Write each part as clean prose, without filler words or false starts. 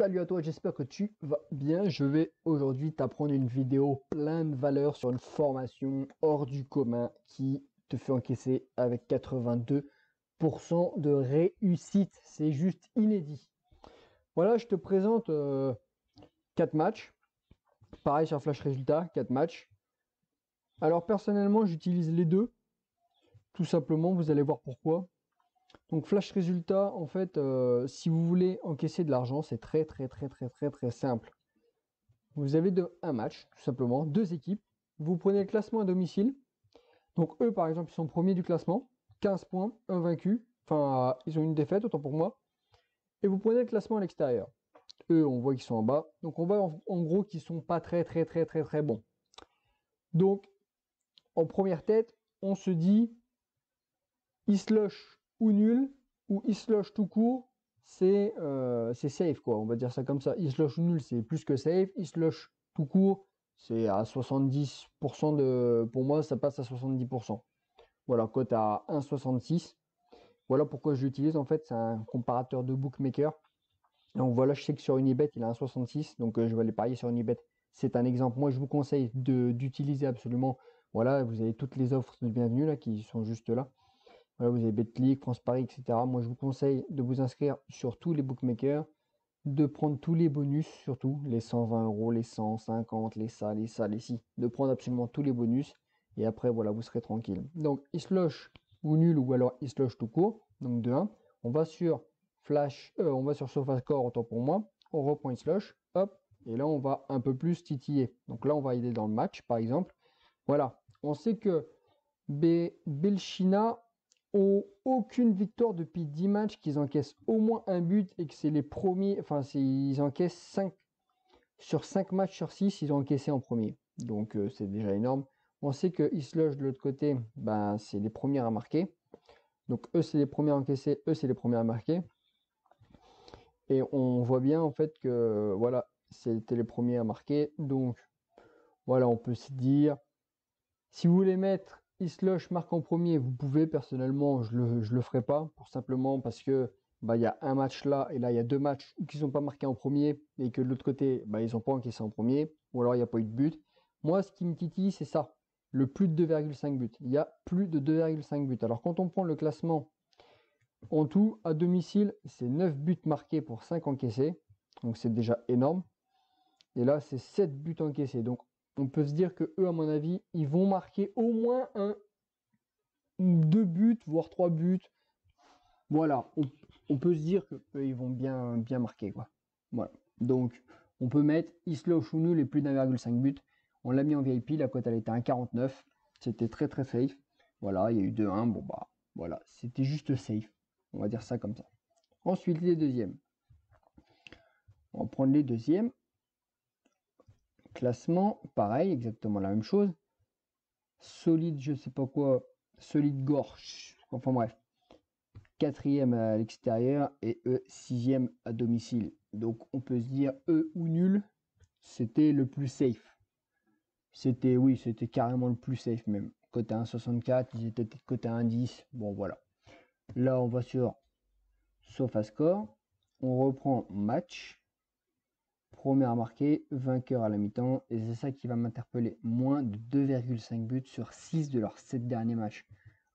Salut à toi, j'espère que tu vas bien. Je vais aujourd'hui t'apprendre une vidéo pleine de valeur sur une formation hors du commun qui te fait encaisser avec 82% de réussite. C'est juste inédit. Voilà, je te présente 4 matchs. Pareil sur Flash Résultat, 4 matchs. Alors personnellement, j'utilise les deux. Tout simplement, vous allez voir pourquoi. Donc Flash Résultat, en fait, si vous voulez encaisser de l'argent, c'est très simple. Vous avez un match, tout simplement, deux équipes. Vous prenez le classement à domicile. Donc eux, par exemple, ils sont premiers du classement, 15 points, un vaincu. Enfin, ils ont une défaite, autant pour moi. Et vous prenez le classement à l'extérieur. Eux, on voit qu'ils sont en bas. Donc on voit en gros qu'ils sont pas très bons. Donc, en première tête, on se dit, isloche ou nul, ou isloche tout court, c'est safe, quoi. On va dire ça comme ça. Isloche ou nul, c'est plus que safe. Isloche tout court, c'est à 70% de... Pour moi, ça passe à 70%. Voilà, cote à 1,66. Voilà pourquoi je l'utilise. En fait, c'est un comparateur de bookmaker. Donc voilà, je sais que sur Unibet, il a 1,66. Donc je vais aller parier sur Unibet. C'est un exemple. Moi, je vous conseille d'utiliser absolument. Voilà, vous avez toutes les offres de bienvenue là qui sont juste là. Voilà, vous avez Betclic, France Paris, etc. Moi, je vous conseille de vous inscrire sur tous les bookmakers, de prendre tous les bonus, surtout les 120 euros, les 150, les ça, les ça, les ci, de prendre absolument tous les bonus. Et après, voilà, vous serez tranquille. Donc, isloche ou nul, ou alors isloche tout court. Donc, de 1. On va sur Flash, on va sur SofaScore, autant pour moi. On reprend isloche, hop. Et là, on va un peu plus titiller. Donc là, on va aller dans le match, par exemple. Voilà. On sait que Belchina ont aucune victoire depuis 10 matchs, qu'ils encaissent au moins un but et que c'est les premiers, enfin ils encaissent 5 sur 5 matchs sur 6, ils ont encaissé en premier. Donc c'est déjà énorme. On sait que Isloche de l'autre côté, ben, c'est les premiers à marquer. Donc eux c'est les premiers à encaisser, eux c'est les premiers à marquer. Et on voit bien en fait que voilà, c'était les premiers à marquer. Donc voilà, on peut se dire, si vous voulez mettre Isloche marque en premier, vous pouvez. Personnellement, je le ferai pas, pour simplement parce que bah, y a un match là, et là, il y a deux matchs qui sont pas marqués en premier, et que de l'autre côté, bah, ils ont pas encaissé en premier, ou alors il n'y a pas eu de but. Moi, ce qui me titille, c'est ça, le plus de 2,5 buts. Il y a plus de 2,5 buts. Alors, quand on prend le classement en tout, à domicile, c'est 9 buts marqués pour 5 encaissés, donc c'est déjà énorme. Et là, c'est 7 buts encaissés. Donc, on peut se dire que eux, à mon avis, ils vont marquer au moins deux buts, voire 3 buts. Voilà, on peut se dire que eux, ils vont bien marquer, quoi. Voilà. Donc, on peut mettre Isloche ou nul et plus d'1,5 but. On l'a mis en VIP, la cote elle était à 1,49. C'était très safe. Voilà, il y a eu 2-1. Bon bah voilà, c'était juste safe. On va dire ça comme ça. Ensuite, les deuxièmes. On va prendre les deuxièmes. Classement, pareil, exactement la même chose. Solide, je sais pas quoi. Solide Gorge. Enfin bref. Quatrième à l'extérieur et eux sixième à domicile. Donc on peut se dire eux ou nul, c'était le plus safe. C'était oui, c'était carrément le plus safe même. Côté 1,64, ils étaient peut-être côté 1,10. Bon voilà. Là on va sur SofaScore. On reprend match. Premier à marquer, vainqueur à la mi-temps. Et c'est ça qui va m'interpeller. Moins de 2,5 buts sur 6 de leurs 7 derniers matchs.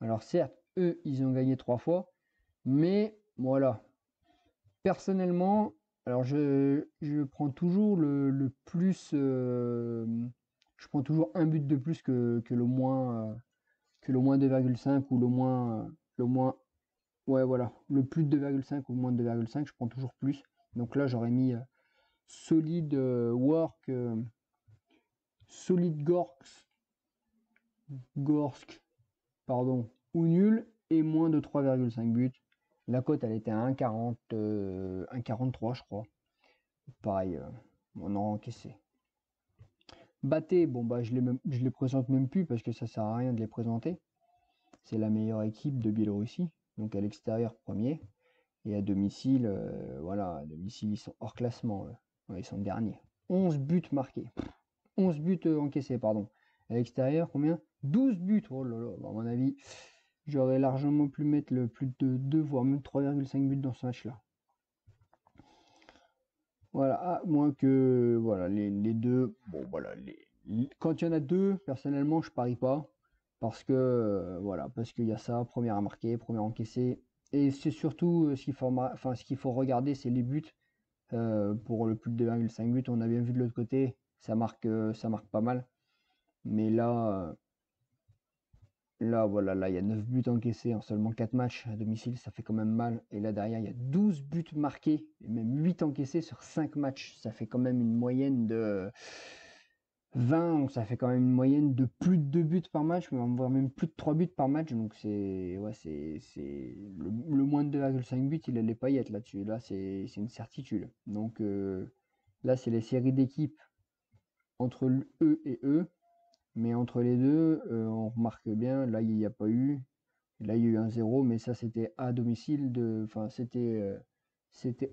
Alors certes, eux, ils ont gagné 3 fois. Mais voilà. Personnellement, alors je prends toujours le plus. Je prends toujours un but de plus que le moins 2,5 ou le moins. Ouais, voilà. Le plus de 2,5 ou le moins de 2,5, je prends toujours plus. Donc là, j'aurais mis solide work, solide Gorsk, pardon, ou nul et moins de 3,5 buts. La cote, elle était à 1,40, 1,43, je crois. Pareil, on a encaissé. Baté, bon bah je les présente même plus parce que ça sert à rien de les présenter. C'est la meilleure équipe de Biélorussie, donc à l'extérieur premier. Et à domicile, voilà, à domicile ils sont hors classement. Ouais, ils sont derniers. 11 buts marqués. 11 buts encaissés, pardon. À l'extérieur, combien? 12 buts. Oh là là, à mon avis, j'aurais largement pu mettre le plus de 2, voire même 3,5 buts dans ce match-là. Voilà, à moins que voilà, les deux, bon voilà, quand il y en a deux, personnellement, je parie pas. Parce que voilà, parce qu'il y a ça, première à marquer, première à encaisser. Et c'est surtout ce qu'il faut regarder, c'est les buts. Pour le plus de 2,5 buts, on a bien vu de l'autre côté, ça marque pas mal. Mais là, voilà, là, il y a 9 buts encaissés en seulement 4 matchs à domicile, ça fait quand même mal. Et là, derrière, il y a 12 buts marqués, et même 8 encaissés sur 5 matchs. Ça fait quand même une moyenne de 20, donc ça fait quand même une moyenne de plus de 2 buts par match, voire même plus de 3 buts par match. Donc c'est le moins de 2,5 buts, il a les paillettes là-dessus. Là, c'est une certitude. Donc là, c'est les séries d'équipes entre eux et eux. Mais entre les deux, on remarque bien, là, il n'y a pas eu. Là, il y a eu un 0, mais ça, c'était à domicile. Enfin, c'était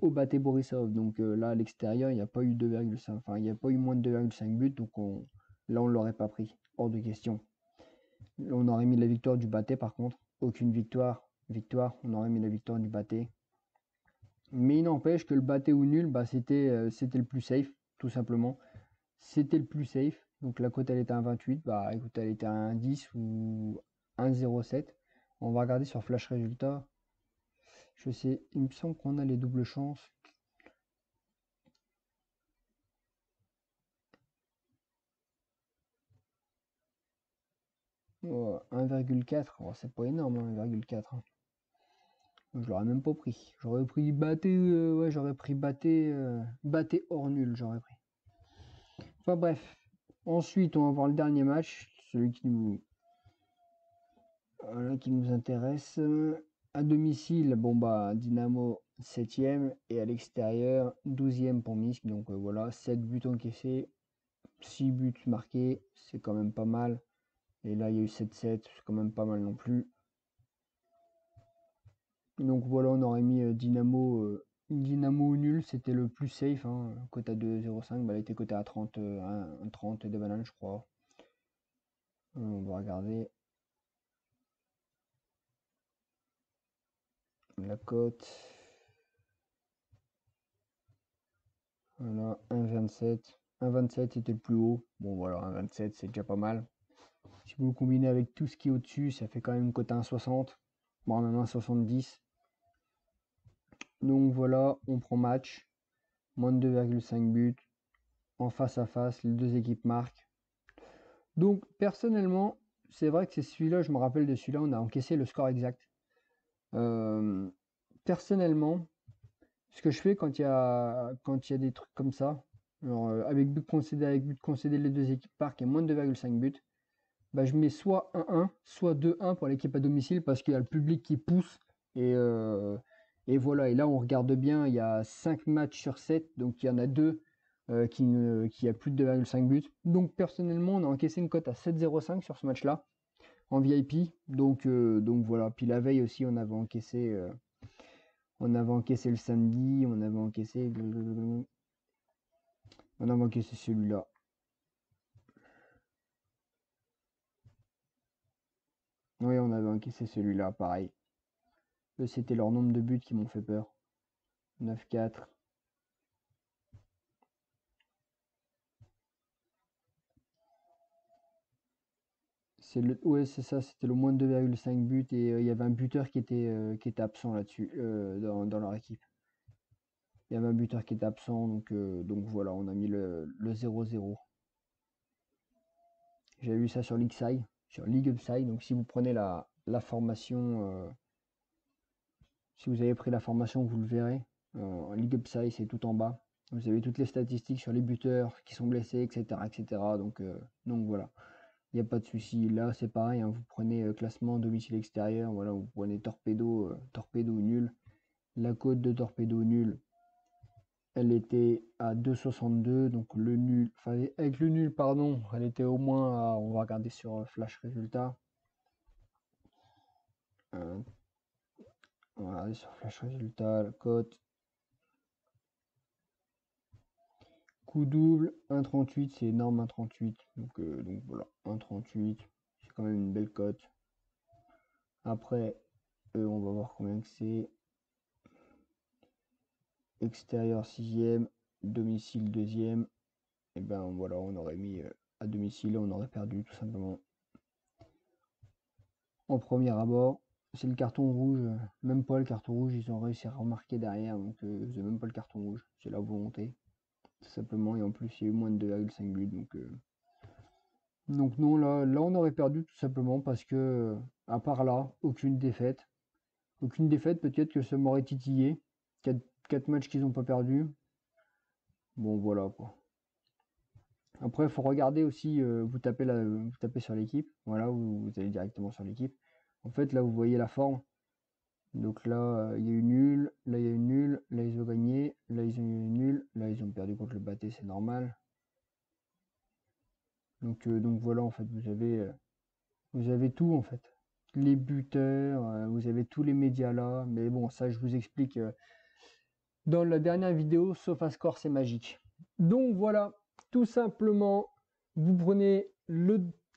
au Bate Borisov. Donc là, à l'extérieur, il n'y a pas eu 2,5. Enfin, il n'y a pas eu moins de 2,5 buts. Donc là, on ne l'aurait pas pris. Hors de question. On aurait mis la victoire du Bate, par contre. Aucune victoire. Victoire, on aurait mis la victoire du Bate. Mais il n'empêche que le Bate ou nul, bah, c'était le plus safe, tout simplement. C'était le plus safe. Donc la cote elle était à 1,28. Bah écoute, elle était à 1,10 ou 1,07. On va regarder sur Flash Résultat. Je sais, il me semble qu'on a les doubles chances. Oh, 1,4. Oh, c'est pas énorme, 1,4. Je l'aurais même pas pris. J'aurais pris Batté, ouais, j'aurais pris Batté hors nul, j'aurais pris. Enfin bref. Ensuite, on va voir le dernier match, celui voilà, qui nous intéresse. À domicile, bon bah Dynamo 7ème et à l'extérieur 12ème pour Minsk. Donc voilà, 7 buts encaissés, 6 buts marqués, c'est quand même pas mal. Et là il y a eu 7-7, c'est quand même pas mal non plus. Donc voilà, on aurait mis Dynamo nul, c'était le plus safe. Hein. Cote à 2,05, bah, elle était cotée à 30, 30 de banane je crois. On va regarder la cote. Voilà, 1,27. 1,27 était le plus haut. Bon voilà, 1,27 c'est déjà pas mal. Si vous le combinez avec tout ce qui est au-dessus, ça fait quand même une cote à 1,60. Bon, même 1,70. Donc voilà, on prend match. Moins de 2,5 buts. En face à face, les deux équipes marquent. Donc personnellement, c'est vrai que c'est celui-là, je me rappelle de celui-là, on a encaissé le score exact. Euh, Personnellement, ce que je fais quand il y a des trucs comme ça, genre, avec but concédé, les deux équipes marquent et moins de 2,5 buts, bah, je mets soit 1-1, soit 2-1 pour l'équipe à domicile parce qu'il y a le public qui pousse. Et, euh, et voilà, et là on regarde bien, il y a 5 matchs sur 7, donc il y en a 2 qui a plus de 2,5 buts. Donc personnellement, on a encaissé une cote à 7,05 sur ce match-là, en VIP. Donc voilà, puis la veille aussi, on avait encaissé le samedi, on avait encaissé celui-là. Oui, on avait encaissé celui-là, pareil. Eux, c'était leur nombre de buts qui m'ont fait peur. 9-4. Ouais, c'est ça, c'était le moins de 2,5 buts et il y avait un buteur qui était absent là-dessus, dans leur équipe. Il y avait un buteur qui était absent, donc voilà, on a mis le 0-0. J'avais vu ça sur Leagueside, sur League Upside. Donc si vous prenez la formation, si vous avez pris la formation, vous le verrez. En League Upside, c'est tout en bas. Vous avez toutes les statistiques sur les buteurs qui sont blessés, etc., etc. Donc voilà. Il n'y a pas de souci. Là, c'est pareil, hein, vous prenez classement domicile extérieur, voilà, vous prenez torpedo nul. La cote de torpedo nul, elle était à 2,62. Donc le nul, enfin, avec le nul, pardon, elle était au moins à, on va regarder sur Flash Résultat. Euh, on va regarder sur Flash Résultat, la cote. Coup double, 1,38, c'est énorme, 1,38. Donc voilà, 1,38, c'est quand même une belle cote. Après, on va voir combien que c'est. Extérieur 6ème, domicile deuxième, et ben voilà, on aurait mis à domicile, on aurait perdu tout simplement. En premier abord, c'est le carton rouge, même pas le carton rouge, ils ont réussi à remarquer derrière, donc c'est même pas le carton rouge, c'est la volonté, tout simplement, et en plus il y a eu moins de 2,5 buts, donc non, là on aurait perdu tout simplement parce que, à part là, aucune défaite. Aucune défaite, peut-être que ça m'aurait titillé. 4 matchs qu'ils n'ont pas perdu. Bon, voilà quoi. Après, il faut regarder aussi, vous tapez sur l'équipe. Voilà, vous allez directement sur l'équipe. En fait, là, vous voyez la forme. Donc là, il y a eu nul. Là, il y a eu nul. Là, ils ont gagné. Là, ils ont eu nul. Là, ils ont perdu contre le Baté, c'est normal. Donc voilà, en fait, vous avez tout, en fait. Les buteurs, vous avez tous les médias là. Mais bon, ça, je vous explique dans la dernière vidéo, SofaScore c'est magique. Donc voilà, tout simplement, vous prenez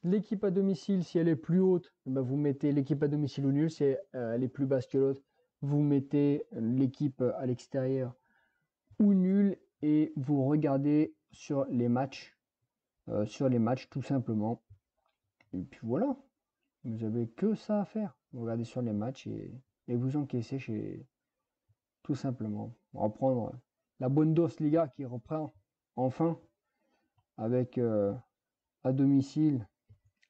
l'équipe à domicile si elle est plus haute, ben vous mettez l'équipe à domicile ou nul, si elle est plus basse que l'autre, vous mettez l'équipe à l'extérieur ou nul et vous regardez sur les matchs tout simplement. Et puis voilà, vous avez que ça à faire. Vous regardez sur les matchs et vous encaissez tout simplement. On va prendre la Bundesliga qui reprend enfin avec à domicile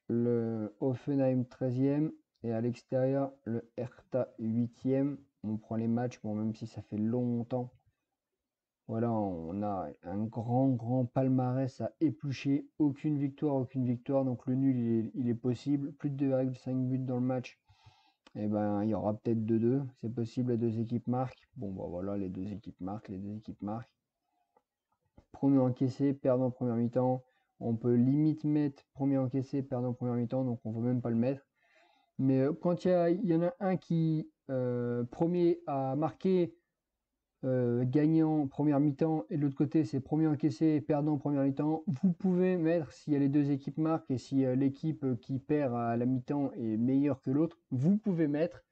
le Hoffenheim 13e et à l'extérieur le Hertha 8e. On prend les matchs, bon, même si ça fait longtemps. Voilà, on a un grand palmarès à éplucher. Aucune victoire. Donc le nul, il est possible. Plus de 2,5 buts dans le match. Et ben, il y aura peut-être 2-2. C'est possible, les deux équipes marquent. Bon, bah voilà, les deux équipes marquent. Premier encaissé, perdant en première mi-temps. On peut limite mettre premier encaissé, perdant en première mi-temps, donc on ne veut même pas le mettre. Mais quand il y en a un qui, premier à marquer, gagnant en première mi-temps, et de l'autre côté c'est premier encaissé, perdant en première mi-temps, vous pouvez mettre, s'il y a les deux équipes marquent et si l'équipe qui perd à la mi-temps est meilleure que l'autre, vous pouvez mettre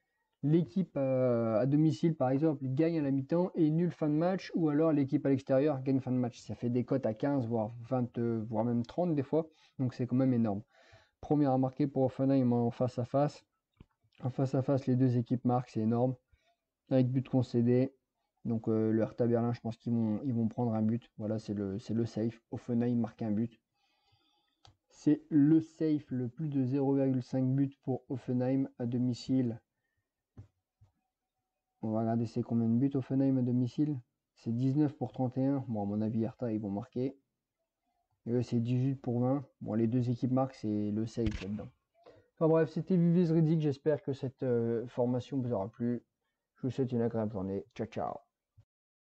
l'équipe à domicile par exemple gagne à la mi-temps et nul fin de match, ou alors l'équipe à l'extérieur gagne fin de match. Ça fait des cotes à 15 voire 20 voire même 30 des fois, donc c'est quand même énorme. Premier à marquer pour Offenheim en face à face. En face à face, les deux équipes marquent, c'est énorme, avec but concédé. Donc le Hertha Berlin, je pense ils vont prendre un but. Voilà, c'est le safe. Offenheim marque un but. C'est le safe, le plus de 0,5 but pour Offenheim à domicile. On va regarder c'est combien de buts Offenheim à domicile. C'est 19 pour 31. Bon, à mon avis, Hertha, ils vont marquer. Et eux, c'est 18 pour 20. Bon, les deux équipes marquent, c'est le safe là-dedans. Enfin bref, c'était Vivis Riddick. J'espère que cette formation vous aura plu. Je vous souhaite une agréable journée. Ciao, ciao.